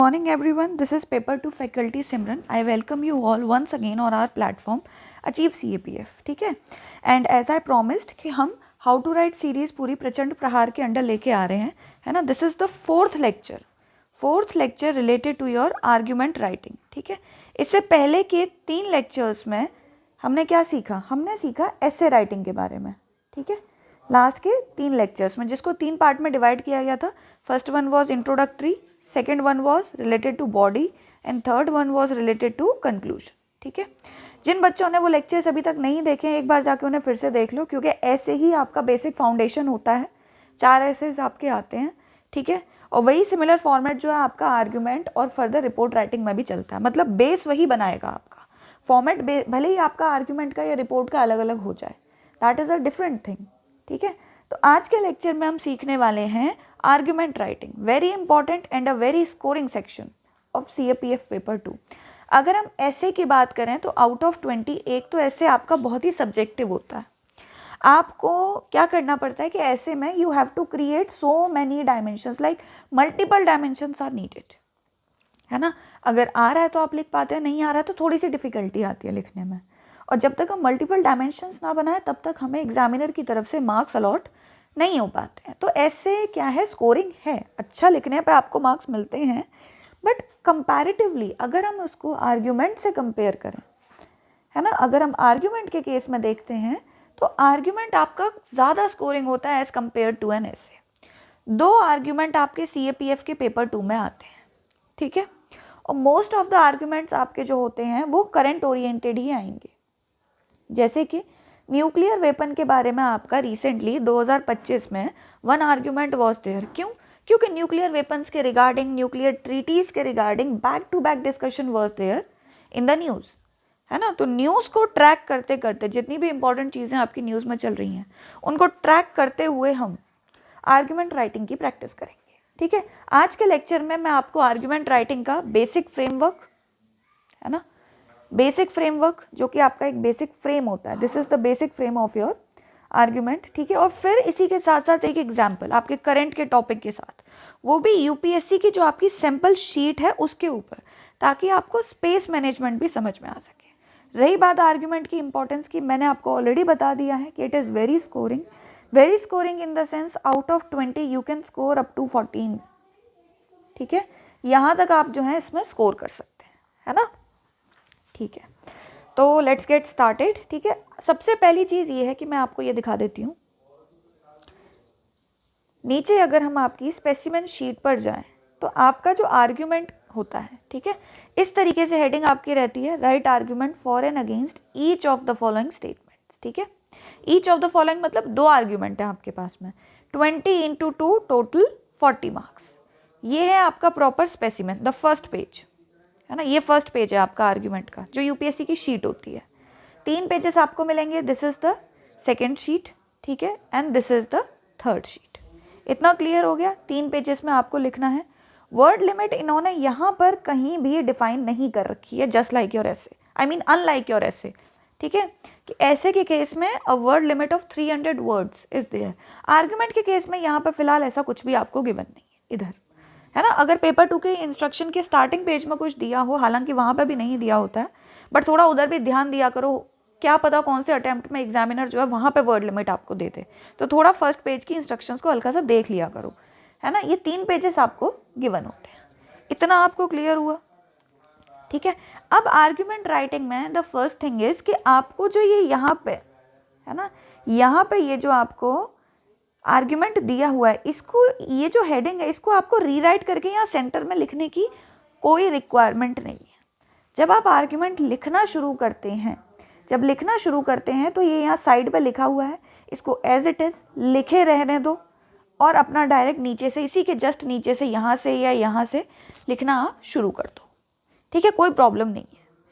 Morning everyone, this is Paper 2 Faculty Simran. I welcome you all once again on our platform Achieve CAPF. ठीक है, and as I promised कि हम how to right series पूरी प्रचंड प्रहार के under लेके आ रहे हैं, है ना. This is the fourth lecture related to your argument writing. ठीक है, इससे पहले के 3 लेक्चर्स में हमने क्या सीखा? हमने सीखा एसे राइटिंग के बारे में. ठीक है, लास्ट के 3 लेक्चर्स में, जिसको 3 पार्ट में डिवाइड किया गया था. First one was introductory, second one was related to body and third one was related to conclusion. ठीक है, जिन बच्चों ने वो लेक्चर्स अभी तक नहीं देखे हैं, एक बार जाके उन्हें फिर से देख लो, क्योंकि ऐसे ही आपका बेसिक फाउंडेशन होता है. 4 ऐसे आपके आते हैं. ठीक है, और वही सिमिलर फॉर्मेट जो है आपका आर्ग्यूमेंट और फर्दर रिपोर्ट राइटिंग में भी चलता है. मतलब बेस वही बनाएगा आपका. फॉर्मेट भले ही आपका आर्ग्यूमेंट का या रिपोर्ट का अलग अलग हो जाए, that is a different thing. ठीक है, तो आज के लेक्चर में हम सीखने वाले हैं argument writing, very important and a very scoring section of CAPF paper 2. अगर हम ऐसे की बात करें तो आउट ऑफ 20 एक तो ऐसे आपका बहुत ही सब्जेक्टिव होता है. आपको क्या करना पड़ता है कि ऐसे में you have to create so many dimensions, like multiple dimensions are needed, है ना. अगर आ रहा है तो आप लिख पाते हैं, नहीं आ रहा है तो थोड़ी सी डिफिकल्टी आती है लिखने में. और जब तक हम मल्टीपल डायमेंशंस ना बनाए तब तक हमें एग्जामिनर की तरफ से मार्क्स अलॉट नहीं हो पाते हैं. तो ऐसे क्या है, स्कोरिंग है, अच्छा लिखने पर आपको मार्क्स मिलते हैं, बट कंपैरेटिवली अगर हम उसको आर्ग्यूमेंट से कंपेयर करें, है ना, अगर हम आर्ग्यूमेंट के केस में देखते हैं तो आर्ग्यूमेंट आपका ज़्यादा स्कोरिंग होता है एज़ कम्पेयर टू एन ऐसे. 2 आर्ग्यूमेंट आपके CAPF के पेपर 2 में आते हैं. ठीक है, और मोस्ट ऑफ द आर्ग्यूमेंट्स आपके जो होते हैं वो करंट ओरिएंटेड ही आएंगे. जैसे कि न्यूक्लियर वेपन के बारे में आपका रिसेंटली 2025 में 1 आर्ग्यूमेंट वॉज देयर. क्यों? क्योंकि न्यूक्लियर वेपन्स के रिगार्डिंग, न्यूक्लियर ट्रीटीज़ के regarding back to back discussion was there in the news, है ना. तो न्यूज़ को ट्रैक करते करते जितनी भी इंपॉर्टेंट चीज़ें आपकी न्यूज़ में चल रही हैं उनको ट्रैक करते हुए हम आर्ग्यूमेंट राइटिंग की प्रैक्टिस करेंगे. ठीक है, आज के लेक्चर में मैं आपको आर्ग्यूमेंट राइटिंग का बेसिक फ्रेमवर्क, है ना, बेसिक फ्रेमवर्क जो कि आपका एक बेसिक फ्रेम होता है, this is the basic frame of your argument. ठीक है, और फिर इसी के साथ साथ एक एग्जाम्पल आपके करंट के टॉपिक के साथ, वो भी UPSC की जो आपकी सैम्पल शीट है उसके ऊपर, ताकि आपको स्पेस मैनेजमेंट भी समझ में आ सके. रही बात आर्ग्यूमेंट की इंपॉर्टेंस की, मैंने आपको ऑलरेडी बता दिया है कि it is very scoring in the sense out of 20 you can score up to 14. ठीक है, यहाँ तक आप जो है इसमें स्कोर कर सकते हैं, है ना. ठीक है, तो लेट्स गेट स्टार्टेड. ठीक है, सबसे पहली चीज़ ये है कि मैं आपको ये दिखा देती हूँ. नीचे अगर हम आपकी स्पेसिमेन शीट पर जाएं तो आपका जो आर्ग्यूमेंट होता है, ठीक है, इस तरीके से हेडिंग आपकी रहती है, right argument for and against each of the following statements. ठीक है, ईच ऑफ द फॉलोइंग मतलब 2 आर्ग्यूमेंट है आपके पास में, 20 × 2 टोटल 40 मार्क्स. ये है आपका proper specimen, the first page, है ना. ये फर्स्ट पेज है आपका आर्ग्यूमेंट का, जो UPSC की शीट होती है. 3 पेजेस आपको मिलेंगे, this is the second sheet. ठीक है, and this is the third sheet. इतना क्लियर हो गया. 3 पेजेस में आपको लिखना है. वर्ड लिमिट इन्होंने यहाँ पर कहीं भी डिफाइन नहीं कर रखी है, जस्ट लाइक योर ऐसे, आई मीन अनलाइक योर ऐसे. ठीक है, कि ऐसे के केस में a word limit of 300 words is there. Argument के केस में यहाँ पर फिलहाल ऐसा कुछ भी आपको गिवन नहीं है इधर, है ना. अगर पेपर 2 के इंस्ट्रक्शन के स्टार्टिंग पेज में कुछ दिया हो, हालांकि वहाँ पे भी नहीं दिया होता है, बट थोड़ा उधर भी ध्यान दिया करो, क्या पता कौन से अटेम्प्ट में एग्जामिनर जो है वहाँ पे वर्ड लिमिट आपको देते, तो थोड़ा फर्स्ट पेज की इंस्ट्रक्शंस को हल्का सा देख लिया करो, है ना. ये 3 पेजेस आपको गिवन होते हैं. इतना आपको क्लियर हुआ. ठीक है, अब आर्ग्यूमेंट राइटिंग में द फर्स्ट थिंग इज कि आपको जो ये यहाँ पे, है ना, यहाँ पे ये जो आपको आर्ग्यूमेंट दिया हुआ है, इसको, ये जो हेडिंग है इसको आपको रीराइट करके यहाँ सेंटर में लिखने की कोई रिक्वायरमेंट नहीं है. जब आप आर्ग्यूमेंट लिखना शुरू करते हैं, तो ये यहाँ साइड पे लिखा हुआ है, इसको एज इट इज़ लिखे रहने दो और अपना डायरेक्ट नीचे से, इसी के जस्ट नीचे से यहाँ से या यहाँ से लिखना आप शुरू कर दो. ठीक है, कोई प्रॉब्लम नहीं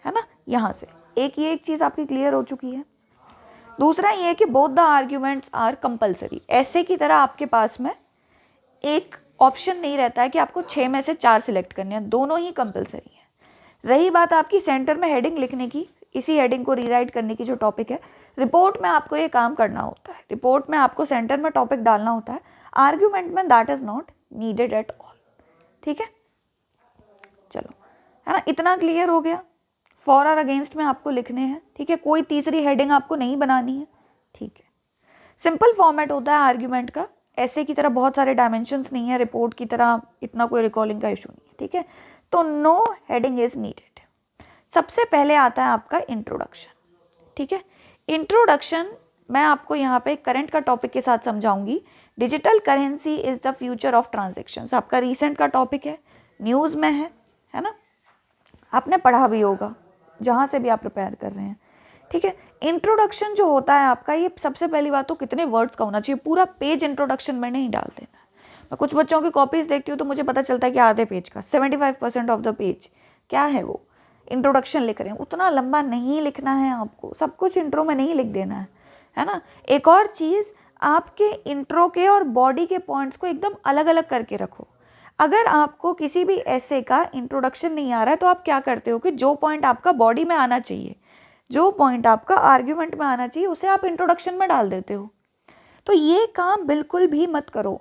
है ना. यहाँ से ये एक चीज़ आपकी क्लियर हो चुकी है. दूसरा ये है कि both the arguments are compulsory. ऐसे की तरह आपके पास में एक ऑप्शन नहीं रहता है कि आपको 6 में से 4 सिलेक्ट करने हैं, दोनों ही कंपलसरी हैं. रही बात आपकी सेंटर में हेडिंग लिखने की, इसी हेडिंग को रीराइट करने की जो टॉपिक है, रिपोर्ट में आपको ये काम करना होता है. रिपोर्ट में आपको सेंटर में टॉपिक डालना होता है. आर्ग्यूमेंट में that is not needed at all. ठीक है, चलो, है ना, इतना क्लियर हो गया। फॉर और अगेंस्ट में आपको लिखने हैं, ठीक है, कोई तीसरी हेडिंग आपको नहीं बनानी है, ठीक है। सिंपल फॉर्मेट होता है आर्ग्यूमेंट का, ऐसे की तरह बहुत सारे डायमेंशंस नहीं है, रिपोर्ट की तरह इतना कोई रिकॉलिंग का इशू नहीं है, ठीक है। तो नो हेडिंग इज नीडेड। सबसे पहले आता है आपका इंट्रोडक्शन, ठीक है। इंट्रोडक्शन मैं आपको यहाँ पे करंट का टॉपिक के साथ समझाऊंगी। Digital currency is the future of transactions, आपका रीसेंट का टॉपिक है, न्यूज़ में है ना, आपने पढ़ा भी होगा जहाँ से भी आप प्रिपेयर कर रहे हैं, ठीक है। इंट्रोडक्शन जो होता है आपका, ये सबसे पहली बात तो कितने वर्ड्स का होना चाहिए, पूरा पेज इंट्रोडक्शन में नहीं डाल देना है। मैं कुछ बच्चों की कॉपीज़ देखती हूँ तो मुझे पता चलता है कि आधे पेज का 75% ऑफ द पेज क्या है वो इंट्रोडक्शन लिख रहे हैं। उतना लंबा नहीं लिखना है आपको, सब कुछ इंट्रो में नहीं लिख देना है ना। एक और चीज़, आपके इंट्रो के और बॉडी के पॉइंट्स को एकदम अलग अलग करके रखो। अगर आपको किसी भी ऐसे का इंट्रोडक्शन नहीं आ रहा है तो आप क्या करते हो कि जो पॉइंट आपका बॉडी में आना चाहिए, जो पॉइंट आपका आर्ग्यूमेंट में आना चाहिए, उसे आप इंट्रोडक्शन में डाल देते हो। तो ये काम बिल्कुल भी मत करो।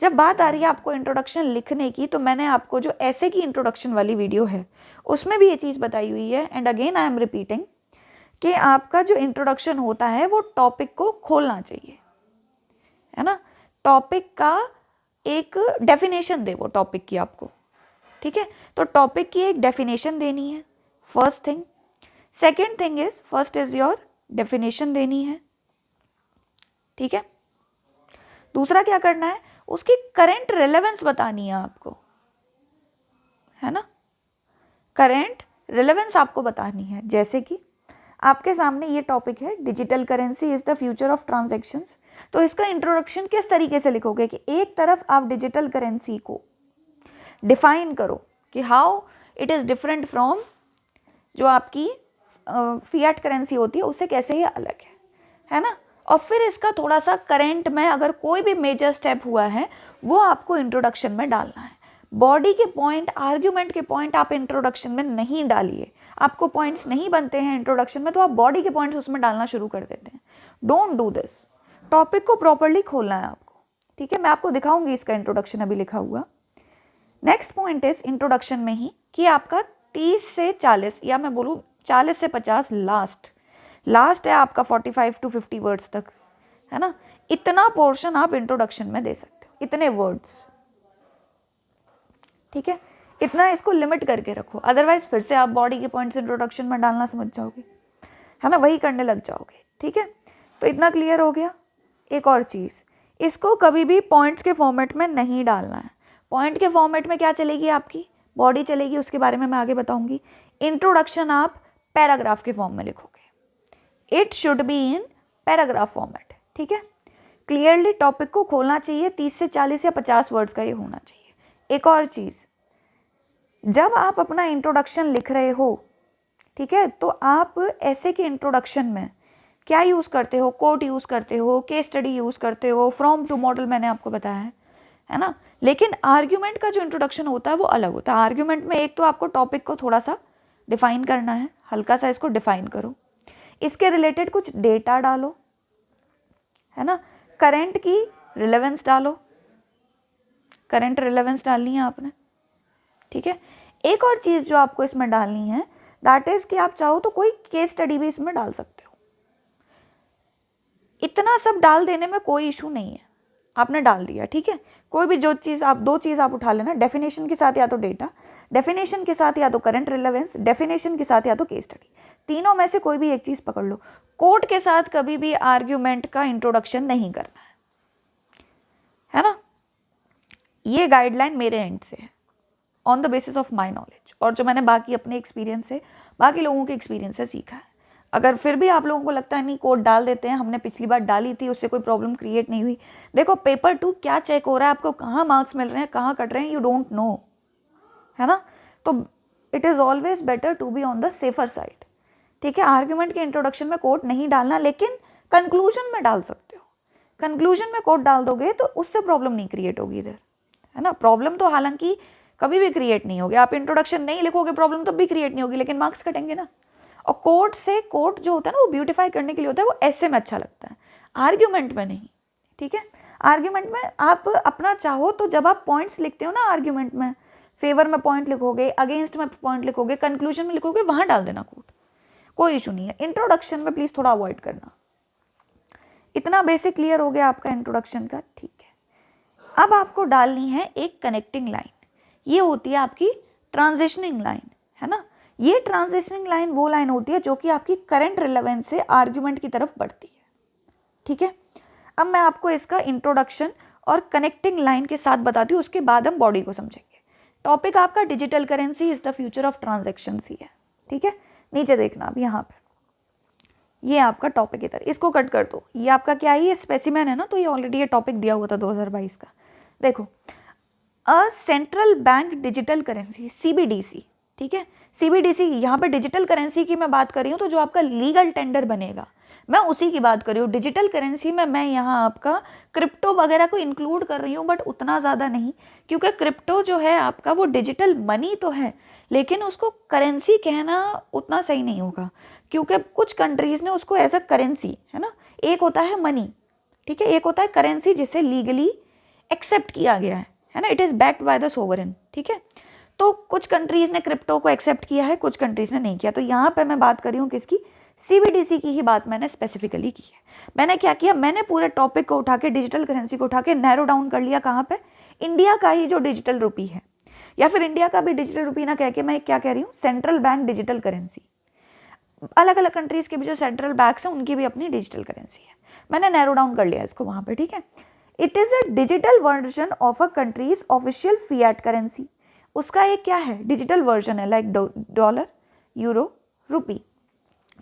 जब बात आ रही है आपको इंट्रोडक्शन लिखने की, तो मैंने आपको जो ऐसे की इंट्रोडक्शन वाली वीडियो है उसमें भी ये चीज़ बताई हुई है, and again I am repeating, कि आपका जो इंट्रोडक्शन होता है वो टॉपिक को खोलना चाहिए, है ना। टॉपिक का एक डेफिनेशन दे वो टॉपिक की आपको, ठीक है। तो टॉपिक की एक डेफिनेशन देनी है, first thing. Second thing is, first is your definition देनी है, ठीक है। दूसरा क्या करना है, उसकी करंट रिलेवेंस बतानी है आपको, है ना। करंट रिलेवेंस आपको बतानी है। जैसे कि आपके सामने ये टॉपिक है, digital currency is the future of transactions. तो इसका इंट्रोडक्शन किस तरीके से लिखोगे कि एक तरफ आप डिजिटल करेंसी को डिफाइन करो कि how it is different from जो आपकी फिएट करेंसी होती है, उससे कैसे ये अलग है ना। और फिर इसका थोड़ा सा करंट में अगर कोई भी मेजर स्टेप हुआ है वो आपको इंट्रोडक्शन में डालना है। बॉडी के पॉइंट, आर्ग्यूमेंट के पॉइंट आप इंट्रोडक्शन में नहीं डालिए। आपको पॉइंट्स नहीं बनते हैं इंट्रोडक्शन में तो आप बॉडी के पॉइंट्स उसमें डालना शुरू कर देते हैं। Don't do this. टॉपिक को प्रॉपरली खोलना है आपको, ठीक है। मैं आपको दिखाऊंगी इसका इंट्रोडक्शन अभी लिखा हुआ। नेक्स्ट पॉइंट इज इंट्रोडक्शन में ही कि आपका 30 से 40 या मैं बोलूँ 40 से 50 लास्ट है आपका 45 to 50 वर्ड्स तक, है ना। इतना पोर्शन आप इंट्रोडक्शन में दे सकते हो, इतने वर्ड्स, ठीक है। इतना इसको लिमिट करके रखो, अदरवाइज फिर से आप बॉडी के पॉइंट्स इंट्रोडक्शन में डालना समझ जाओगे, है ना, वही करने लग जाओगे, ठीक है। तो इतना क्लियर हो गया। एक और चीज़, इसको कभी भी पॉइंट्स के फॉर्मेट में नहीं डालना है। पॉइंट के फॉर्मेट में क्या चलेगी, आपकी बॉडी चलेगी, उसके बारे में मैं आगे बताऊंगी। इंट्रोडक्शन आप पैराग्राफ के फॉर्म में लिखोगे, it should be in paragraph format, ठीक है। क्लियरली टॉपिक को खोलना चाहिए, 30 से 40 या 50 वर्ड्स का ये होना चाहिए। एक और चीज़, जब आप अपना इंट्रोडक्शन लिख रहे हो, ठीक है, तो आप ऐसे के इंट्रोडक्शन में क्या यूज़ करते हो, कोट यूज़ करते हो, केस स्टडी यूज़ करते हो, फ्रॉम टू मॉडल मैंने आपको बताया है ना। लेकिन आर्ग्यूमेंट का जो इंट्रोडक्शन होता है वो अलग होता है। आर्ग्यूमेंट में एक तो आपको टॉपिक को थोड़ा सा डिफाइन करना है, हल्का सा इसको डिफाइन करो, इसके रिलेटेड कुछ डेटा डालो, है ना, करंट की रिलेवेंस डालो, करंट रिलेवेंस डालनी है आपने, ठीक है। एक और चीज़ जो आपको इसमें डालनी है, दैट इज़ कि आप चाहो तो कोई केस स्टडी भी इसमें डाल सकते हो। इतना सब डाल देने में कोई इशू नहीं है, आपने डाल दिया, ठीक है। कोई भी जो चीज़ आप, दो चीज़ आप उठा लेना, डेफिनेशन के साथ या तो डेटा, डेफिनेशन के साथ या तो करंट रिलेवेंस, डेफिनेशन के साथ या तो केस स्टडी, तीनों में से कोई भी एक चीज़ पकड़ लो। कोट के साथ कभी भी आर्ग्यूमेंट का इंट्रोडक्शन नहीं करना है ना। ये गाइडलाइन मेरे एंड से है, on the basis of my knowledge, और जो मैंने बाकी अपने एक्सपीरियंस से, बाकी लोगों के एक्सपीरियंस से सीखा है। अगर फिर भी आप लोगों को लगता है नहीं कोड डाल देते हैं, हमने पिछली बार डाली थी, उससे कोई प्रॉब्लम क्रिएट नहीं हुई, देखो पेपर 2 क्या चेक हो रहा है, आपको कहाँ मार्क्स मिल रहे हैं, कहाँ कट रहे हैं, यू डोंट नो, है ना। तो it is always better to be on the safer side, ठीक है। आर्ग्यूमेंट के इंट्रोडक्शन में कोड नहीं डालना, लेकिन कंक्लूजन में डाल सकते हो। कंक्लूजन में कोड डाल दोगे तो उससे प्रॉब्लम नहीं क्रिएट होगी इधर, है ना। प्रॉब्लम तो हालांकि कभी भी क्रिएट नहीं होगी, आप इंट्रोडक्शन नहीं लिखोगे प्रॉब्लम तब भी क्रिएट नहीं होगी, लेकिन मार्क्स कटेंगे ना। और कोट से, कोट जो होता है ना वो ब्यूटीफाई करने के लिए होता है, वो ऐसे में अच्छा लगता है, आर्ग्यूमेंट में नहीं, ठीक है। आर्ग्यूमेंट में आप अपना चाहो तो जब आप पॉइंट्स लिखते हो ना आर्ग्यूमेंट में, फेवर में पॉइंट लिखोगे, अगेंस्ट में पॉइंट लिखोगे, कंक्लूजन में लिखोगे, वहां डाल देना कोट, कोई इशू नहीं है। इंट्रोडक्शन में प्लीज थोड़ा अवॉइड करना। इतना बेसिक क्लियर हो गया आपका इंट्रोडक्शन का, ठीक है। अब आपको डालनी है एक कनेक्टिंग लाइन, ये होती है आपकी ट्रांजिशनिंग लाइन, है ना। ये ट्रांजिशनिंग लाइन वो लाइन होती है जो कि आपकी करंट रिलेवेंस से आर्ग्यूमेंट की तरफ बढ़ती है, ठीक है। अब मैं आपको इसका इंट्रोडक्शन और कनेक्टिंग लाइन के साथ बताती हूँ, उसके बाद हम बॉडी को समझेंगे। टॉपिक आपका digital currency is the future of transactions ही है, ठीक है। नीचे देखना अब यहाँ पे, ये आपका टॉपिक इधर, इसको कट कर दो। ये आपका क्या है, ये स्पेसिमेन है ना, तो ये ऑलरेडी ये टॉपिक दिया हुआ था 2022 का। देखो, a central bank digital currency, CBDC, ठीक है। सीबीडीसी, यहाँ पे डिजिटल करेंसी की मैं बात कर रही हूँ, तो जो आपका लीगल टेंडर बनेगा मैं उसी की बात कर रही हूँ। डिजिटल करेंसी में मैं यहाँ आपका क्रिप्टो वगैरह को इंक्लूड कर रही हूँ, बट उतना ज़्यादा नहीं, क्योंकि क्रिप्टो जो है आपका वो डिजिटल मनी तो है, लेकिन उसको करेंसी कहना उतना सही नहीं होगा, क्योंकि कुछ कंट्रीज़ ने उसको एज अ करेंसी, है ना, एक होता है मनी, ठीक है, एक होता है करेंसी जिसे लीगली एक्सेप्ट किया गया है ना, it is backed by the sovereign, ठीक है। तो कुछ कंट्रीज़ ने क्रिप्टो को एक्सेप्ट किया है, कुछ कंट्रीज़ ने नहीं किया। तो यहाँ पे मैं बात कर रही हूँ किसकी, सीबीडीसी की ही बात मैंने स्पेसिफिकली की है। मैंने क्या किया, मैंने पूरे टॉपिक को उठा के, डिजिटल करेंसी को उठा के नैरो डाउन कर लिया कहाँ पे, इंडिया का ही जो डिजिटल रुपी है, या फिर इंडिया का भी डिजिटल रुपी ना कह के मैं क्या कह रही हूँ, सेंट्रल बैंक डिजिटल करेंसी। अलग अलग कंट्रीज़ के भी जो सेंट्रल बैंक्स हैं उनकी भी अपनी डिजिटल करेंसी है, मैंने नैरो डाउन कर लिया इसको वहाँ पर, ठीक है। It is a digital version of a countries official fiat currency. उसका एक क्या है, डिजिटल वर्जन है, लाइक डॉलर, यूरो, रुपी।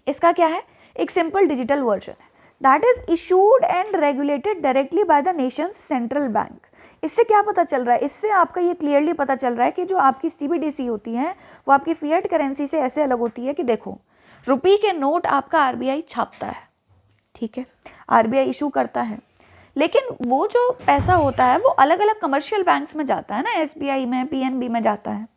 इसका क्या है, एक सिंपल डिजिटल वर्जन है, that is issued and regulated directly by the Nations central bank. इससे क्या पता चल रहा है, इससे आपका ये क्लियरली पता चल रहा है कि जो आपकी सीबीडीसी होती है वो आपकी फिएट करेंसी से ऐसे अलग होती है कि देखो, रुपी के नोट आपका आरबीआई छापता है, ठीक है, आरबीआई इशू करता है, लेकिन वो जो पैसा होता है वो अलग अलग कमर्शियल बैंक्स में जाता है ना, एसबीआई में, पीएनबी में जाता है,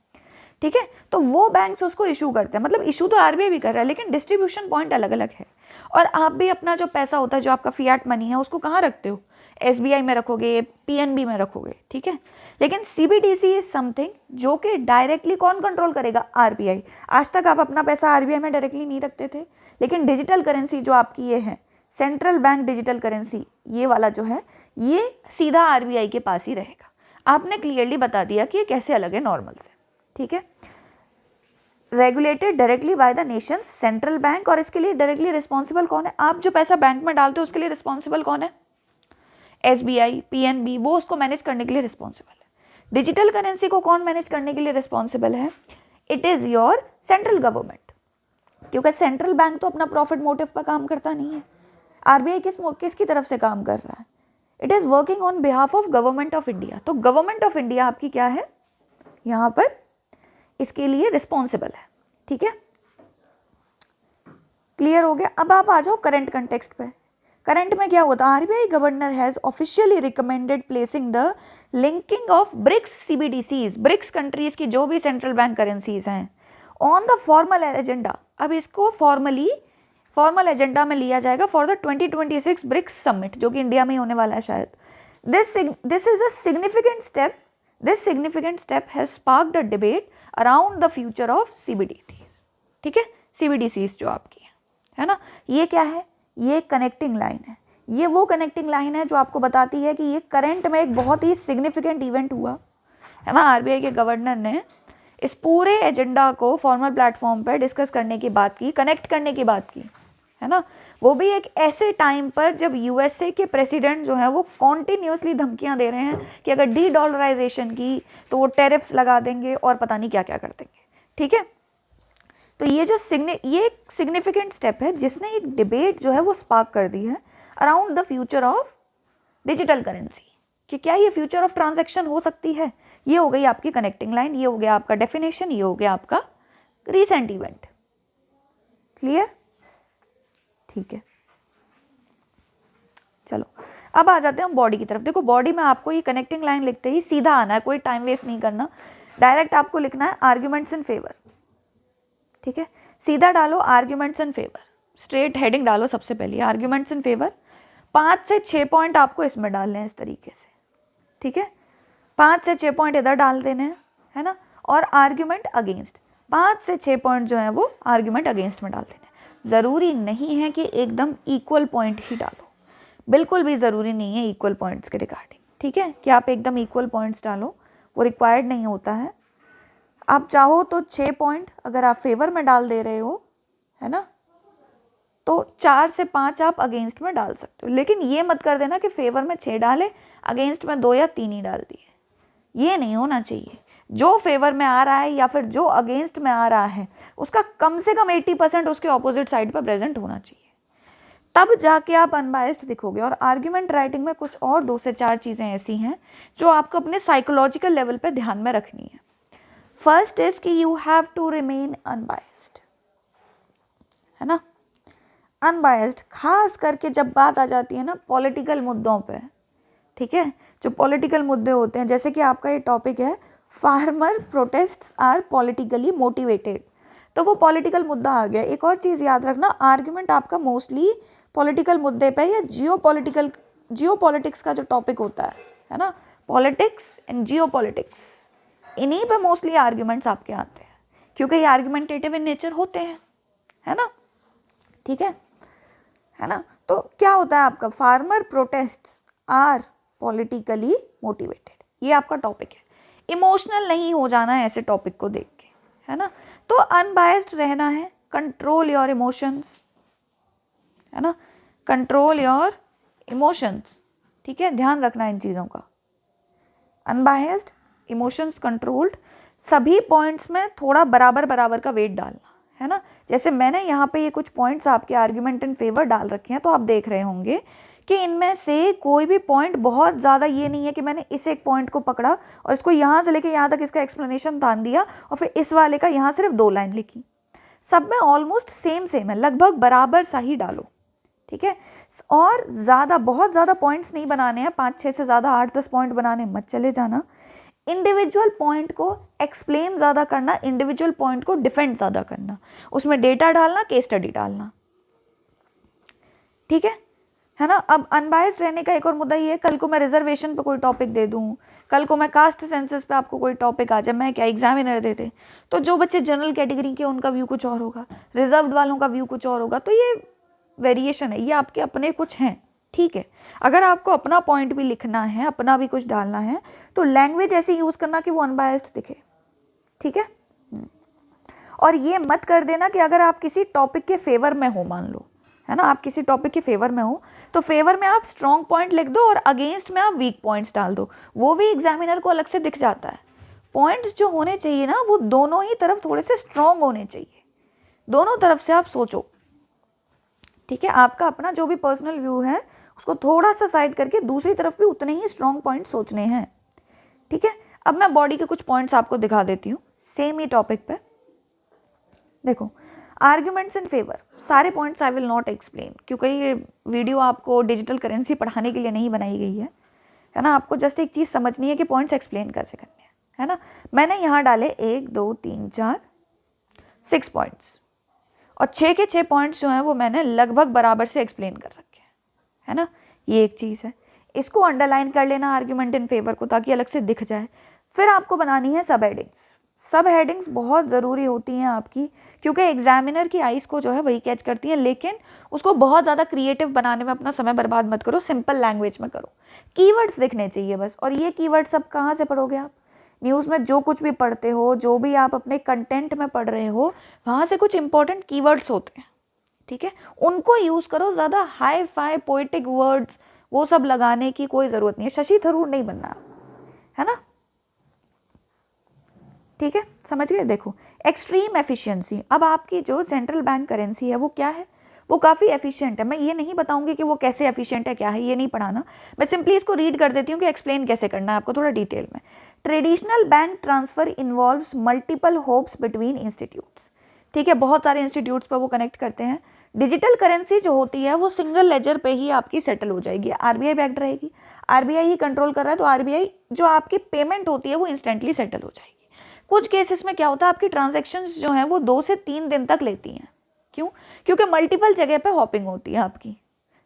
ठीक है। तो वो बैंक्स उसको इशू करते हैं, मतलब इशू तो आरबीआई भी कर रहा है, लेकिन डिस्ट्रीब्यूशन पॉइंट अलग अलग है। और आप भी अपना जो पैसा होता है, जो आपका फिएट मनी है, उसको कहाँ रखते हो, एसबीआई में रखोगे, पीएनबी में रखोगे, ठीक है। लेकिन सीबीडीसी इज समथिंग जो कि डायरेक्टली कौन कंट्रोल करेगा, आरबीआई। आज तक आप अपना पैसा आरबीआई में डायरेक्टली नहीं रखते थे, लेकिन डिजिटल करेंसी जो आपकी ये है, सेंट्रल बैंक डिजिटल करेंसी, ये वाला जो है ये सीधा आरबीआई के पास ही रहेगा। आपने क्लियरली बता दिया कि ये कैसे अलग है नॉर्मल से, ठीक है। Regulated directly by the nation central bank, और इसके लिए डायरेक्टली रिस्पॉन्सिबल कौन है, आप जो पैसा बैंक में डालते हो उसके लिए रिस्पॉन्सिबल कौन है, एसबीआई, पीएनबी, वो उसको मैनेज करने के लिए रिस्पॉन्सिबल है। डिजिटल करेंसी को कौन मैनेज करने के लिए रिस्पॉन्सिबल है, it is your central government, क्योंकि सेंट्रल बैंक तो अपना प्रॉफिट मोटिव पर काम करता नहीं है। आरबीआई किसकी तरफ से काम कर रहा है, it is working on behalf of government of India. तो गवर्नमेंट ऑफ इंडिया आपकी क्या है, यहाँ पर इसके लिए रिस्पॉन्सिबल है, ठीक है। क्लियर हो गया। अब आप आ जाओ करंट कंटेक्स्ट पे। करंट में क्या होता है, RBI governor has officially recommended placing the linking of BRICS CBDCs, BRICS countries की जो भी सेंट्रल बैंक करेंसीज हैं, ऑन द फॉर्मल एजेंडा। अब इसको फॉर्मल एजेंडा में लिया जाएगा फॉर द 2026 ब्रिक्स समिट, जो कि इंडिया में ही होने वाला है शायद। This is a significant step, this significant step has sparked a debate around the future of CBDCs, ठीक है, सीबीडीसीज जो आपकी है ना। ये क्या है, ये कनेक्टिंग लाइन है, ये वो कनेक्टिंग लाइन है जो आपको बताती है कि ये करंट में एक बहुत ही सिग्निफिकेंट इवेंट हुआ है ना। आरबीआई के गवर्नर ने इस पूरे एजेंडा को फॉर्मल प्लेटफॉर्म पर डिस्कस करने की बात की, कनेक्ट करने की बात की, है ना। वो भी एक ऐसे टाइम पर जब यूएसए के प्रेसिडेंट जो है वो कॉन्टिन्यूसली धमकियां दे रहे हैं कि अगर डी डॉलराइजेशन की तो वो टैरिफ्स लगा देंगे और पता नहीं क्या क्या कर देंगे, ठीक है। तो ये जो ये एक सिग्निफिकेंट स्टेप है जिसने एक डिबेट जो है वो स्पार्क कर दी है around the future of digital currency, कि क्या ये फ्यूचर ऑफ ट्रांजैक्शन हो सकती है। ये हो गई आपकी कनेक्टिंग लाइन, ये हो गया आपका डेफिनेशन, ये हो गया आपका रीसेंट इवेंट। क्लियर, ठीक है। चलो अब आ जाते हैं हम बॉडी की तरफ। देखो बॉडी में आपको ये कनेक्टिंग लाइन लिखते ही सीधा आना है, कोई टाइम वेस्ट नहीं करना, डायरेक्ट आपको लिखना है आर्ग्यूमेंट्स इन फेवर, ठीक है। सीधा डालो arguments in favour, straight heading डालो सबसे पहले आर्ग्यूमेंट्स इन फेवर। 5 से 6 पॉइंट आपको इसमें डालने हैं इस तरीके से, ठीक है। 5 से 6 पॉइंट इधर डाल देने हैं, है ना। और आर्ग्यूमेंट अगेंस्ट, 5 से 6 पॉइंट जो है वो आर्ग्यूमेंट अगेंस्ट में डाल देने। ज़रूरी नहीं है कि एकदम इक्वल पॉइंट ही डालो, बिल्कुल भी ज़रूरी नहीं है इक्वल पॉइंट्स के रिगार्डिंग, ठीक है, कि आप एकदम इक्वल पॉइंट्स डालो, वो रिक्वायर्ड नहीं होता है। आप चाहो तो 6 पॉइंट अगर आप फेवर में डाल दे रहे हो, है ना, तो 4 से 5 आप अगेंस्ट में डाल सकते हो, लेकिन ये मत कर देना कि फेवर में 6 डाले, अगेंस्ट में 2 या 3 ही डाल दिए, ये नहीं होना चाहिए। जो फेवर में आ रहा है या फिर जो अगेंस्ट में आ रहा है उसका कम से कम 80% उसके ऑपोजिट साइड पर प्रेजेंट होना चाहिए, तब जाके आप अनबायस्ड दिखोगे। और आर्ग्यूमेंट राइटिंग में कुछ और 2 से 4 चीज़ें ऐसी हैं जो आपको अपने साइकोलॉजिकल लेवल पे ध्यान में रखनी है। फर्स्ट इज कि you have to remain unbiased, है ना, अनबायस्ड, खास करके जब बात आ जाती है ना पॉलिटिकल मुद्दों पे, ठीक है, जो पॉलिटिकल मुद्दे होते हैं, जैसे कि आपका ये टॉपिक है farmer protests are politically motivated, तो वो पॉलिटिकल मुद्दा आ गया। एक और चीज़ याद रखना, आर्ग्यूमेंट आपका मोस्टली पॉलिटिकल मुद्दे पे या जियोपॉलिटिक्स का जो टॉपिक होता है ना, पॉलिटिक्स एंड जियोपॉलिटिक्स, इन्हीं पे मोस्टली आर्ग्यूमेंट्स आपके आते हैं, क्योंकि ये आर्ग्यूमेंटेटिव इन नेचर होते हैं, है ना, ठीक है ना। तो क्या होता है आपका, farmer protests are politically motivated, ये आपका टॉपिक है। इमोशनल नहीं हो जाना है ऐसे टॉपिक को देख के, है ना, तो अनबायस्ड रहना है, कंट्रोल योर इमोशंस, है ना, कंट्रोल योर इमोशंस, ठीक है, ध्यान रखना इन चीज़ों का। अनबायस्ड, इमोशंस कंट्रोल्ड, सभी पॉइंट्स में थोड़ा बराबर बराबर का वेट डालना, है ना। जैसे मैंने यहाँ पे ये कुछ पॉइंट्स आपके आर्ग्यूमेंट इन फेवर डाल रखे हैं, तो आप देख रहे होंगे कि इनमें से कोई भी पॉइंट बहुत ज़्यादा ये नहीं है कि मैंने इस एक पॉइंट को पकड़ा और इसको यहाँ से लेके यहाँ तक इसका एक्सप्लेनेशन तान दिया और फिर इस वाले का यहाँ सिर्फ 2 लाइन लिखी। सब में ऑलमोस्ट सेम है, लगभग बराबर सा ही डालो, ठीक है। और ज़्यादा बहुत ज़्यादा पॉइंट्स नहीं बनाने हैं, 5-6 से ज़्यादा 8-10 पॉइंट बनाने मत चले जाना। इंडिविजुअल पॉइंट को एक्सप्लेन ज़्यादा करना, इंडिविजुअल पॉइंट को डिफेंड ज़्यादा करना, उसमें डेटा डालना, केस स्टडी डालना, ठीक है ना। अब अनबायस्ड रहने का एक और मुद्दा ये है, कल को मैं रिजर्वेशन पे कोई टॉपिक दे दूँ, कल को मैं कास्ट सेंसस पे आपको कोई टॉपिक आ जाए, मैं क्या एग्जामिनर देते, तो जो बच्चे जनरल कैटेगरी के उनका व्यू कुछ और होगा, रिजर्व्ड वालों का व्यू कुछ और होगा, तो ये वेरिएशन है, ये आपके अपने कुछ हैं, ठीक है। अगर आपको अपना पॉइंट भी लिखना है, अपना भी कुछ डालना है, तो लैंग्वेज ऐसी यूज़ करना कि वो अनबायस्ड दिखे, ठीक है। और ये मत कर देना कि अगर आप किसी टॉपिक के फेवर में हो, मान लो, है ना, आप किसी टॉपिक के फेवर में हो, तो फेवर में आप स्ट्रॉन्ग पॉइंट लिख दो और अगेंस्ट में आप वीक पॉइंट्स डाल दो, वो भी एग्जामिनर को अलग से दिख जाता है। पॉइंट्स जो होने चाहिए ना, वो दोनों ही तरफ थोड़े से स्ट्रॉन्ग होने चाहिए, दोनों तरफ से आप सोचो, ठीक है। आपका अपना जो भी पर्सनल व्यू है उसको थोड़ा सा साइड करके दूसरी तरफ भी उतने ही स्ट्रॉन्ग पॉइंट सोचने हैं, ठीक है। अब मैं बॉडी के कुछ पॉइंट्स आपको दिखा देती हूँ सेम ही टॉपिक पे। देखो, आर्ग्यूमेंट्स इन फेवर, सारे points I will not explain, क्योंकि ये वीडियो आपको डिजिटल करेंसी पढ़ाने के लिए नहीं बनाई गई है ना। आपको जस्ट एक चीज़ समझनी है कि पॉइंट्स एक्सप्लेन कैसे करने हैं, है ना। मैंने यहाँ डाले 1 2 3 4 6 पॉइंट्स, और 6 के 6 पॉइंट्स जो हैं वो मैंने लगभग बराबर से एक्सप्लेन कर रखे हैं, है ना। ये एक चीज़ है, इसको अंडरलाइन कर लेना आर्ग्यूमेंट इन फेवर को, ताकि अलग से दिख जाए। फिर आपको बनानी है सब हेडिंग्स। सब हेडिंग्स बहुत ज़रूरी होती हैं आपकी, क्योंकि एग्जामिनर की आइज़ को जो है वही कैच करती हैं, लेकिन उसको बहुत ज़्यादा क्रिएटिव बनाने में अपना समय बर्बाद मत करो, सिंपल लैंग्वेज में करो। कीवर्ड्स दिखने चाहिए बस। और ये कीवर्ड्स सब कहाँ से पढ़ोगे आप? न्यूज़ में जो कुछ भी पढ़ते हो, जो भी आप अपने कंटेंट में पढ़ रहे हो, वहाँ से कुछ इंपॉर्टेंट कीवर्ड्स होते हैं, ठीक है, उनको यूज़ करो। ज़्यादा हाई फाई पोएटिक वर्ड्स वो सब लगाने की कोई ज़रूरत नहीं है, शशि थरूर नहीं बनना आपको, है ना, ठीक है, समझ गए। देखो, एक्सट्रीम एफिशिएंसी, अब आपकी जो सेंट्रल बैंक करेंसी है वो क्या है, वो काफ़ी एफिशिएंट है। मैं ये नहीं बताऊंगी कि वो कैसे एफिशिएंट है, क्या है, ये नहीं पढ़ाना, मैं सिंपली इसको रीड कर देती हूँ कि एक्सप्लेन कैसे करना है आपको थोड़ा डिटेल में। Traditional bank transfer involves multiple hopes between institutes, ठीक है, बहुत सारे इंस्टीट्यूट्स पर वो कनेक्ट करते हैं। डिजिटल करेंसी जो होती है वो सिंगल लेजर पे ही आपकी सेटल हो जाएगी, आरबीआई बैक्ड रहेगी, आरबीआई ही कंट्रोल कर रहा है, तो आरबीआई जो आपकी पेमेंट होती है वो इंस्टेंटली सेटल हो जाएगी। कुछ केसेस में क्या होता है, आपकी ट्रांजैक्शंस जो हैं वो 2 से 3 दिन तक लेती हैं। क्यों? क्योंकि मल्टीपल जगह पे हॉपिंग होती है आपकी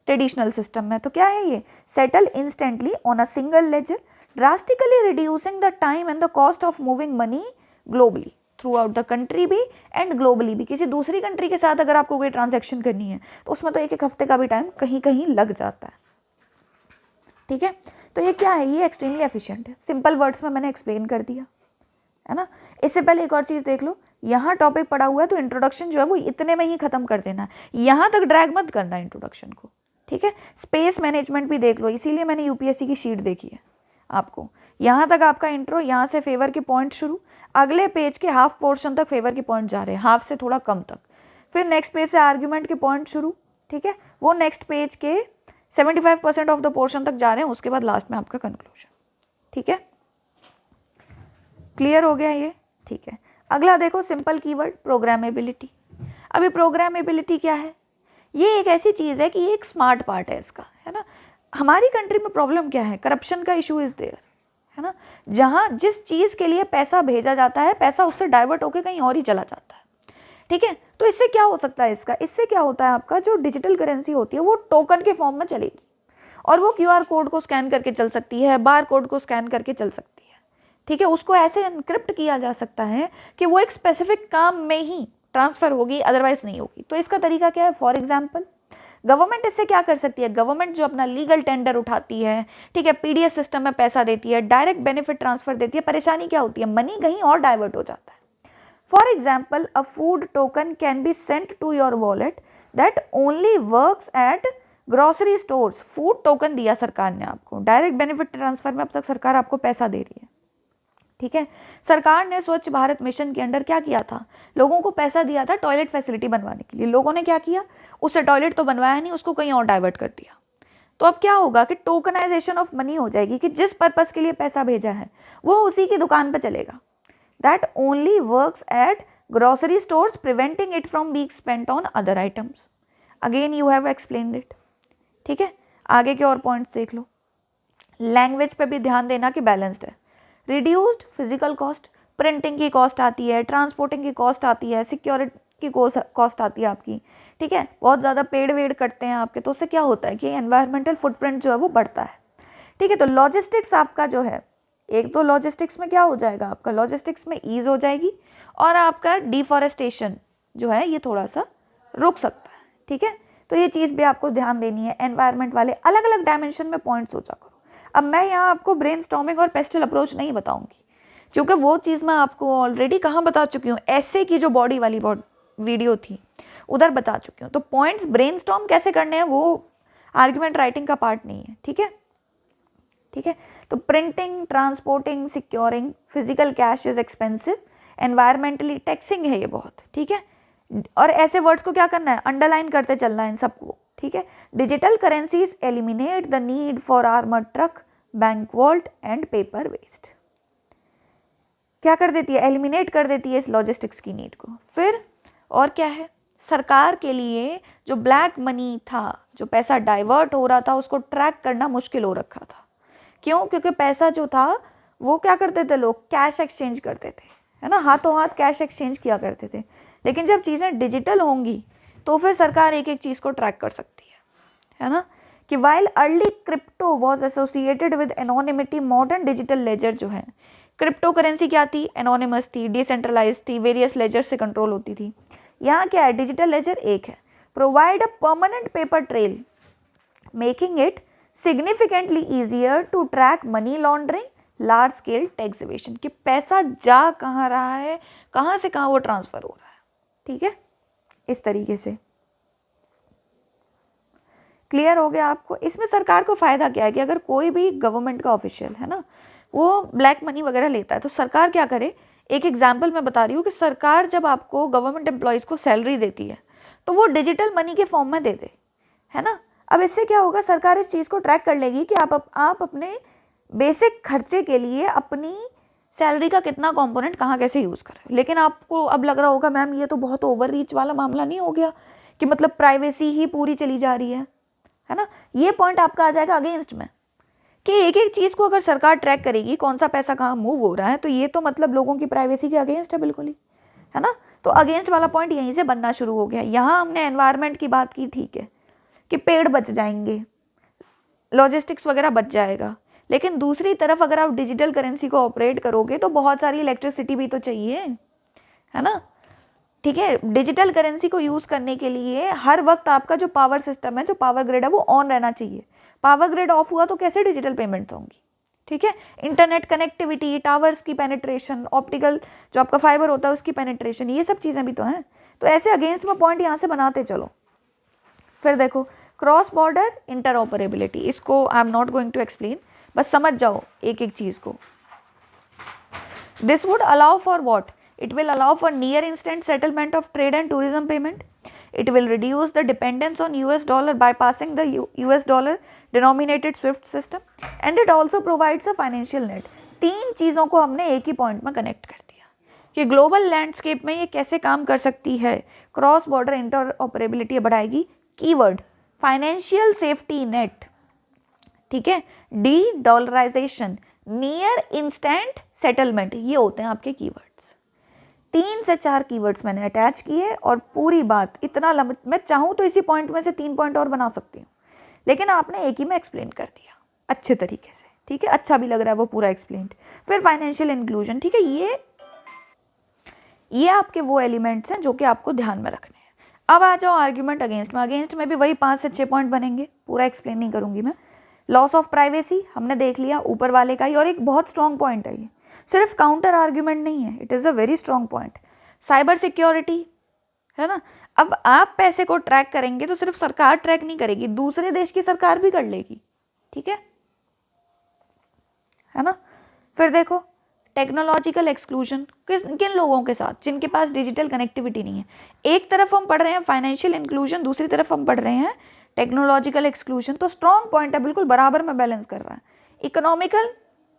ट्रेडिशनल सिस्टम में। तो क्या है ये, settle instantly on a single ledger, drastically reducing the time and the cost of moving money globally, throughout the country भी एंड ग्लोबली भी। किसी दूसरी कंट्री के साथ अगर आपको कोई ट्रांजैक्शन करनी है तो उसमें तो 1-1 हफ्ते का भी टाइम कहीं कहीं लग जाता है, ठीक है। तो ये क्या है, ये एक्सट्रीमली एफिशिएंट है। सिंपल वर्ड्स में मैंने एक्सप्लेन कर दिया, है ना। इससे पहले एक और चीज़ देख लो, यहाँ टॉपिक पड़ा हुआ है तो इंट्रोडक्शन जो है वो इतने में ही खत्म कर देना है, यहाँ तक ड्रैग मत करना इंट्रोडक्शन को, ठीक है। स्पेस मैनेजमेंट भी देख लो, इसीलिए मैंने यूपीएससी की शीट देखी है आपको। यहाँ तक आपका इंट्रो, यहाँ से फेवर के पॉइंट शुरू, अगले पेज के हाफ पोर्शन तक फेवर के पॉइंट जा रहे हैं, हाफ से थोड़ा कम तक, फिर नेक्स्ट पेज से आर्ग्यूमेंट के पॉइंट शुरू, ठीक है, वो नेक्स्ट पेज के 75% ऑफ द पोर्शन तक जा रहे हैं, उसके बाद लास्ट में आपका कंक्लूजन, ठीक है। क्लियर हो गया ये, ठीक है। अगला देखो, सिंपल कीवर्ड प्रोग्रामेबिलिटी। अभी प्रोग्रामेबिलिटी क्या है, ये एक ऐसी चीज़ है कि ये एक स्मार्ट पार्ट है इसका, है ना। हमारी कंट्री में प्रॉब्लम क्या है, करप्शन का इशू इज़ देयर, है ना। जहाँ जिस चीज़ के लिए पैसा भेजा जाता है, पैसा उससे डाइवर्ट होकर कहीं और ही चला जाता है, ठीक है। तो इससे क्या हो सकता है, इससे क्या होता है, आपका जो डिजिटल करेंसी होती है वो टोकन के फॉर्म में चलेगी और वो क्यूआर कोड को स्कैन करके चल सकती है, बार कोड को स्कैन करके चल सकती है, ठीक है। उसको ऐसे एनक्रिप्ट किया जा सकता है कि वो एक स्पेसिफिक काम में ही ट्रांसफ़र होगी, अदरवाइज नहीं होगी। तो इसका तरीका क्या है, फॉर एग्जाम्पल गवर्नमेंट इससे क्या कर सकती है, गवर्नमेंट जो अपना लीगल टेंडर उठाती है, ठीक है, पीडीएस सिस्टम में पैसा देती है, डायरेक्ट बेनिफिट ट्रांसफर देती है, परेशानी क्या होती है, मनी कहीं और डाइवर्ट हो जाता है। For example, a food token can be sent to your wallet that only works at grocery stores. Food token दिया सरकार ने आपको, डायरेक्ट बेनिफिट ट्रांसफर में अब तक सरकार आपको पैसा दे रही है, ठीक है। सरकार ने स्वच्छ भारत मिशन के अंडर क्या किया था, लोगों को पैसा दिया था टॉयलेट फैसिलिटी बनवाने के लिए। लोगों ने क्या किया, उससे टॉयलेट तो बनवाया नहीं, उसको कहीं और डाइवर्ट कर दिया। तो अब क्या होगा कि टोकनाइजेशन ऑफ मनी हो जाएगी कि जिस पर्पस के लिए पैसा भेजा है वो उसी की दुकान पर चलेगा। That only works at grocery stores preventing it from being spent on other items. Again you have explained it, ठीक है। आगे के और पॉइंट्स देख लो। लैंग्वेज पे भी ध्यान देना कि बैलेंस्ड है। रिड्यूस्ड फिजिकल कॉस्ट, प्रिंटिंग की कॉस्ट आती है, ट्रांसपोर्टिंग की कॉस्ट आती है, सिक्योरिटी की कॉस्ट आती है आपकी, ठीक है। बहुत ज़्यादा पेड़ वेड़ कटते हैं आपके, तो उससे क्या होता है कि एनवायरमेंटल फुटप्रिंट जो है वो बढ़ता है, ठीक है। तो लॉजिस्टिक्स आपका जो है, एक तो लॉजिस्टिक्स में क्या हो जाएगा, आपका लॉजिस्टिक्स में ईज हो जाएगी और आपका डिफॉरेस्टेशन जो है ये थोड़ा सा रुक सकता है, ठीक है। तो ये चीज़ भी आपको ध्यान देनी है। एनवायरनमेंट वाले अलग अलग डायमेंशन में पॉइंट्स सोचा करो। अब मैं यहाँ आपको ब्रेनस्टॉर्मिंग और पेस्टल अप्रोच नहीं बताऊंगी, क्योंकि वो चीज़ मैं आपको ऑलरेडी कहाँ बता चुकी हूँ, ऐसे की जो बॉडी वाली वीडियो थी उधर बता चुकी हूँ। तो पॉइंट्स ब्रेनस्टॉर्म कैसे करने हैं वो आर्ग्यूमेंट राइटिंग का पार्ट नहीं है, ठीक है, ठीक है। तो printing, transporting, securing, physical cash is expensive, environmentally taxing है ये बहुत, ठीक है। और ऐसे वर्ड्स को क्या करना है, अंडरलाइन करते चलना है इन सबको, ठीक है। Digital currencies eliminate the need for armoured truck, bank vault and paper waste. क्या कर देती है, एलिमिनेट कर देती है इस लॉजिस्टिक्स की नीड को। फिर और क्या है, सरकार के लिए जो ब्लैक मनी था, जो पैसा डाइवर्ट हो रहा था, उसको ट्रैक करना मुश्किल हो रखा था। क्यों, क्योंकि पैसा जो था वो क्या करते थे लोग, कैश एक्सचेंज करते थे, है ना, हाथों हाथ कैश एक्सचेंज किया करते थे। लेकिन जब चीज़ें डिजिटल होंगी तो फिर सरकार एक एक चीज़ को ट्रैक कर सकती है ना। कि while early crypto was associated with anonymity, modern digital ledger जो है, क्रिप्टो करेंसी क्या थी, एनोनिमस थी, डिसेंट्रलाइज थी, वेरियस लेजर से कंट्रोल होती थी। यहाँ क्या है, डिजिटल लेजर एक है, provide a permanent paper trail making it significantly easier to track money laundering, large scale tax evasion, कि पैसा जा कहाँ रहा है, कहाँ से कहाँ वो ट्रांसफर हो रहा है, ठीक है। इस तरीके से क्लियर हो गया आपको। इसमें सरकार को फ़ायदा क्या है कि अगर कोई भी गवर्नमेंट का ऑफिशियल है ना, वो ब्लैक मनी वगैरह लेता है, तो सरकार क्या करे, एक एग्जाम्पल मैं बता रही हूँ कि सरकार जब आपको गवर्नमेंट एम्प्लॉयज़ को सैलरी देती है तो वो डिजिटल मनी के फॉर्म में दे दे, है ना। अब इससे क्या होगा, सरकार इस चीज़ को ट्रैक कर लेगी कि आप अपने बेसिक खर्चे के लिए अपनी सैलरी का कितना कंपोनेंट कहाँ कैसे यूज़ करें। लेकिन आपको अब लग रहा होगा मैम ये तो बहुत ओवर रीच वाला मामला नहीं हो गया कि मतलब प्राइवेसी ही पूरी चली जा रही है ना। ये पॉइंट आपका आ जाएगा अगेंस्ट में कि एक एक चीज़ को अगर सरकार ट्रैक करेगी कौन सा पैसा कहाँ मूव हो रहा है, तो ये तो मतलब लोगों की प्राइवेसी के अगेंस्ट है बिल्कुल ही, है ना। तो अगेंस्ट वाला पॉइंट यहीं से बनना शुरू हो गया। यहाँ हमने एनवायरनमेंट की बात की, ठीक है, कि पेड़ बच जाएंगे, लॉजिस्टिक्स वगैरह बच जाएगा, लेकिन दूसरी तरफ अगर आप डिजिटल करेंसी को ऑपरेट करोगे तो बहुत सारी इलेक्ट्रिसिटी भी तो चाहिए, है ना, ठीक है। डिजिटल करेंसी को यूज़ करने के लिए हर वक्त आपका जो पावर सिस्टम है, जो पावर ग्रिड है, वो ऑन रहना चाहिए। पावर ग्रिड ऑफ हुआ तो कैसे डिजिटल पेमेंट्स होंगी, ठीक है। इंटरनेट कनेक्टिविटी, टावर्स की पेनिट्रेशन, ऑप्टिकल जो आपका फाइबर होता है उसकी पेनिट्रेशन, ये सब चीज़ें भी तो हैं। तो ऐसे अगेंस्ट में पॉइंट यहाँ से बनाते चलो। फिर देखो क्रॉस बॉर्डर इंटरऑपरेबिलिटी, इसको I am not going to explain, बस समझ जाओ एक एक चीज़ को। This would allow for what? It will allow for near instant settlement of trade and tourism payment. It will reduce the dependence on US dollar by passing the US dollar denominated SWIFT system, and it also provides a financial net. तीन चीज़ों को हमने एक ही point में connect कर दिया कि global landscape में ये कैसे काम कर सकती है। क्रॉस बॉर्डर इंटरऑपरेबिलिटी बढ़ाएगी, कीवर्ड फाइनेंशियल सेफ्टी नेट, ठीक है, de dollarisation, near instant settlement, ये होते हैं आपके कीवर्ड्स। 3 से 4 कीवर्ड्स मैंने अटैच किए और पूरी बात इतना मैं चाहूँ तो इसी पॉइंट में से 3 पॉइंट और बना सकती हूँ, लेकिन आपने एक ही में एक्सप्लेन कर दिया अच्छे तरीके से, ठीक है, अच्छा भी लग रहा है वो पूरा एक्सप्लेन। फिर फाइनेंशियल इंक्लूजन, ठीक है, ये आपके वो एलिमेंट्स हैं जो कि आपको ध्यान में रखने हैं। अब आ जाओ आर्ग्यूमेंट अगेंस्ट में। अगेंस्ट में भी वही 5 से 6 पॉइंट बनेंगे, पूरा एक्सप्लेन नहीं करूँगी मैं। लॉस ऑफ प्राइवेसी हमने देख लिया ऊपर वाले का ही, और एक बहुत स्ट्रॉन्ग पॉइंट है ये, सिर्फ काउंटर आर्ग्यूमेंट नहीं है, it is a very strong point. Cyber security, है ना, अब आप पैसे को ट्रैक करेंगे तो सिर्फ सरकार ट्रैक नहीं करेगी, दूसरे देश की सरकार भी कर लेगी, ठीक है ना। फिर देखो टेक्नोलॉजिकल एक्सक्लूजन, किन लोगों के साथ? जिनके पास डिजिटल कनेक्टिविटी नहीं है। एक तरफ हम पढ़ रहे हैं फाइनेंशियल इंक्लूजन, दूसरी तरफ हम पढ़ रहे हैं टेक्नोलॉजिकल एक्सक्लूजन, तो स्ट्रॉन्ग पॉइंट है, बिल्कुल बराबर में बैलेंस कर रहा है।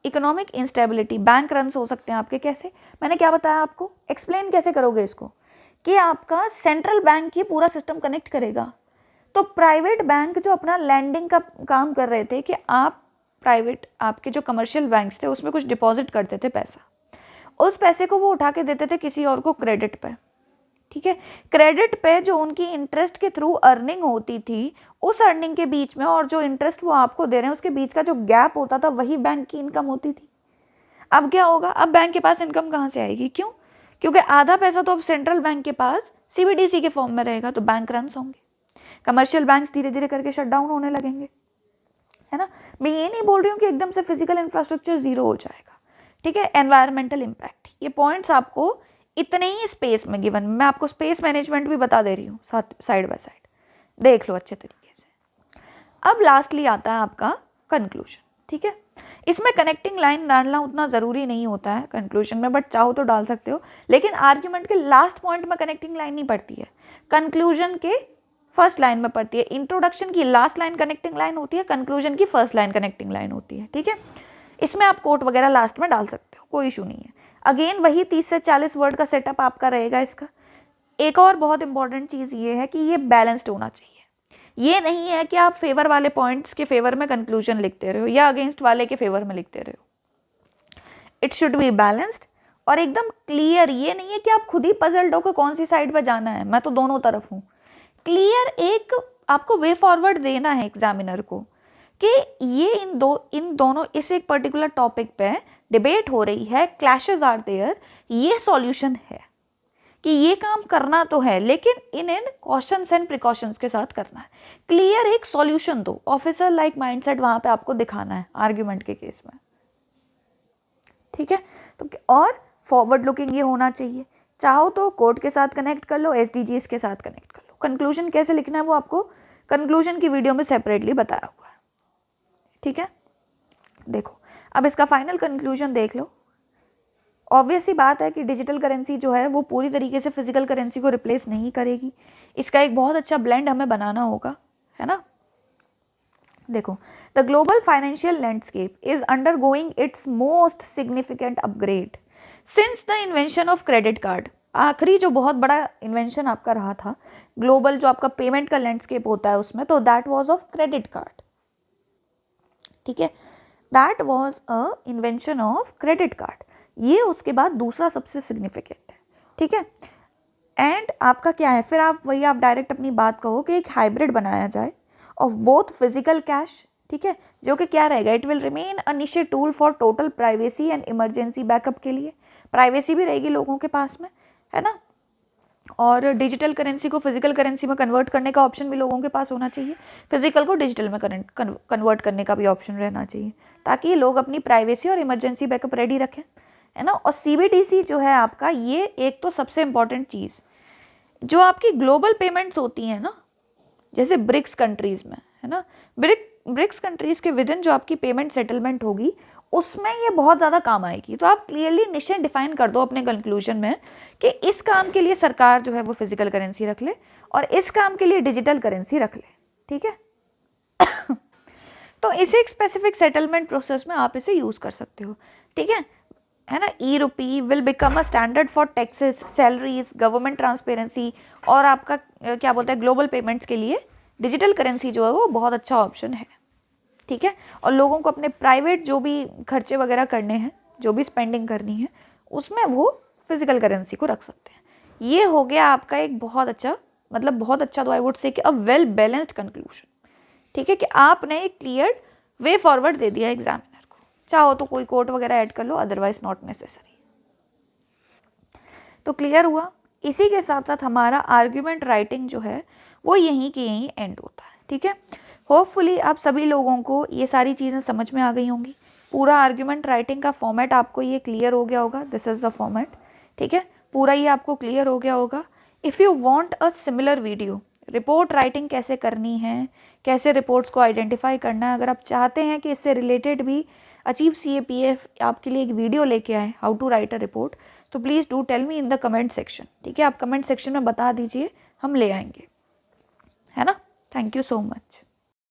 इकोनॉमिक इंस्टेबिलिटी, बैंक रन्स हो सकते हैं आपके, कैसे? मैंने क्या बताया आपको, एक्सप्लेन कैसे करोगे इसको, कि आपका सेंट्रल बैंक ये पूरा सिस्टम कनेक्ट करेगा। तो प्राइवेट बैंक जो अपना लैंडिंग का काम कर रहे थे कि आप आपके जो कमर्शियल बैंक्स थे उसमें कुछ डिपॉजिट करते थे पैसा, उस पैसे को वो उठा के देते थे किसी और को क्रेडिट पे, ठीक है। क्रेडिट पे जो उनकी इंटरेस्ट के थ्रू अर्निंग होती थी, उस अर्निंग के बीच में और जो इंटरेस्ट वो आपको दे रहे हैं उसके बीच का जो गैप होता था, वही बैंक की इनकम होती थी। अब क्या होगा? अब बैंक के पास इनकम कहाँ से आएगी? क्यों? क्योंकि आधा पैसा तो अब सेंट्रल बैंक के पास CBDC के फॉर्म में रहेगा, तो बैंक रन्स होंगे, कमर्शियल बैंक्स धीरे धीरे करके शट डाउन होने लगेंगे, है ना। मैं ये नहीं बोल रही हूँ कि एकदम से फिजिकल इंफ्रास्ट्रक्चर जीरो हो जाएगा, ठीक है। एनवायरमेंटल इम्पैक्ट, ये पॉइंट्स आपको इतने ही स्पेस में गिवन, मैं आपको स्पेस मैनेजमेंट भी बता दे रही हूँ साथ, साइड बाय साइड, देख लो अच्छे तरीके से। अब लास्टली आता है आपका कंक्लूजन, ठीक है। इसमें कनेक्टिंग लाइन डालना उतना ज़रूरी नहीं होता है कंक्लूजन में, बट चाहो तो डाल सकते हो, लेकिन आर्ग्यूमेंट के लास्ट पॉइंट में कनेक्टिंग लाइन नहीं पड़ती है, कंक्लूजन के फर्स्ट लाइन में पड़ती है। इंट्रोडक्शन की लास्ट लाइन कनेक्टिंग लाइन होती है, कंक्लूजन की फर्स्ट लाइन कनेक्टिंग लाइन होती है, ठीक है। इसमें आप कोट वगैरह लास्ट में डाल सकते हो, कोई इशू नहीं है। अगेन वही 30 से 40 वर्ड का सेटअप आपका रहेगा इसका। एक और बहुत इंपॉर्टेंट चीज़ ये है कि ये बैलेंस्ड होना चाहिए। ये नहीं है कि आप फेवर वाले पॉइंट्स के फेवर में कंक्लूजन लिखते रहे हो या अगेंस्ट वाले के फेवर में लिखते रहे हो। इट शुड बी बैलेंस्ड और एकदम क्लियर। ये नहीं है कि आप खुद ही पजल्ड हो कि कौन सी साइड पर जाना है, मैं तो दोनों तरफ हूँ। क्लियर एक आपको वे फॉरवर्ड देना है एग्जामिनर को कि ये इन दोनों इस एक पर्टिकुलर टॉपिक पे डिबेट हो रही है, क्लैशेस आर देयर, ये सॉल्यूशन है कि ये काम करना तो है, लेकिन इन कॉशंस एंड प्रिकॉशंस के साथ करना है। क्लियर एक सॉल्यूशन दो, ऑफिसर लाइक माइंडसेट वहां पे आपको दिखाना है आर्ग्यूमेंट के केस में, ठीक है। तो और फॉरवर्ड लुकिंग ये होना चाहिए, चाहो तो कोर्ट के साथ कनेक्ट कर लो, SDGs के साथ कनेक्ट कर लो। कंक्लूजन कैसे लिखना है वो आपको कंक्लूजन की वीडियो में सेपरेटली बताया हुआ है, ठीक है। देखो अब इसका फाइनल कंक्लूजन देख लो। ऑब्वियस ही बात है कि डिजिटल करेंसी जो है वो पूरी तरीके से फिजिकल करेंसी को रिप्लेस नहीं करेगी, इसका एक बहुत अच्छा ब्लेंड हमें बनाना होगा, है ना। देखो the global financial landscape is undergoing it's most significant upgrade since the invention of credit card. आखिरी जो बहुत बड़ा इन्वेंशन आपका रहा था ग्लोबल जो आपका पेमेंट का लैंडस्केप होता है उसमें, तो that was of credit card, ठीक है। That was a invention of credit card, ये उसके बाद दूसरा सबसे सिग्निफिकेंट है, ठीक है। एंड आपका क्या है फिर, आप डायरेक्ट अपनी बात कहो कि एक हाइब्रिड बनाया जाए ऑफ बोथ फिजिकल कैश, ठीक है, जो कि क्या रहेगा, इट विल रिमेन अ निश tool for total privacy and emergency backup के लिए, प्राइवेसी भी रहेगी लोगों के पास में, है ना, और डिजिटल करेंसी को फिजिकल करेंसी में कन्वर्ट करने का ऑप्शन भी लोगों के पास होना चाहिए, फिजिकल को डिजिटल में कन्वर्ट करने का भी ऑप्शन रहना चाहिए, ताकि लोग अपनी प्राइवेसी और इमरजेंसी बैकअप रेडी रखें, है ना। और CBDC जो है आपका, ये एक तो सबसे इम्पॉर्टेंट चीज़, जो आपकी ग्लोबल पेमेंट्स होती हैं ना, जैसे ब्रिक्स कंट्रीज़ में, है ना, ब्रिक्स कंट्रीज़ के विदिन जो आपकी पेमेंट सेटलमेंट होगी, उसमें ये बहुत ज़्यादा काम आएगी। तो आप क्लियरली निश्चय डिफाइन कर दो अपने कंक्लूजन में कि इस काम के लिए सरकार जो है वो फिजिकल करेंसी रख ले और इस काम के लिए डिजिटल करेंसी रख ले, ठीक है। तो इसे एक स्पेसिफिक सेटलमेंट प्रोसेस में आप इसे यूज़ कर सकते हो, ठीक है ना। E-RUPI will become a standard for taxes, salaries, government transparency, और आपका क्या बोलते हैं, ग्लोबल पेमेंट्स के लिए डिजिटल करेंसी जो है वो बहुत अच्छा ऑप्शन है, ठीक है। और लोगों को अपने प्राइवेट जो भी खर्चे वगैरह करने हैं, जो भी स्पेंडिंग करनी है, उसमें वो फिजिकल करेंसी को रख सकते हैं। ये हो गया आपका एक बहुत अच्छा, मतलब बहुत अच्छा, तो आई वुड से कि अ वेल बैलेंस्ड कंक्लूजन, ठीक है, कि आपने एक क्लियर वे फॉरवर्ड दे दिया एग्जामिनर को। चाहो तो कोई कोट वगैरह ऐड कर लो, अदरवाइज नॉट नेसेसरी। तो क्लियर हुआ। इसी के साथ साथ हमारा आर्ग्यूमेंट राइटिंग जो है वो यहीं के यहीं एंड होता है, ठीक है। होपफुली आप सभी लोगों को ये सारी चीज़ें समझ में आ गई होंगी। पूरा आर्ग्यूमेंट राइटिंग का फॉर्मेट आपको ये क्लियर हो गया होगा, दिस इज़ द फॉर्मेट, ठीक है, पूरा ये आपको क्लियर हो गया होगा। If you want a similar video, report writing कैसे करनी है, कैसे रिपोर्ट्स को आइडेंटिफाई करना है, अगर आप चाहते हैं कि इससे रिलेटेड भी अचीव CAPF आपके लिए एक वीडियो लेके आए, how to write a report, तो please do tell me in the comment section, ठीक है। आप कमेंट सेक्शन में बता दीजिए, हम ले आएंगे, है ना। Thank you so much.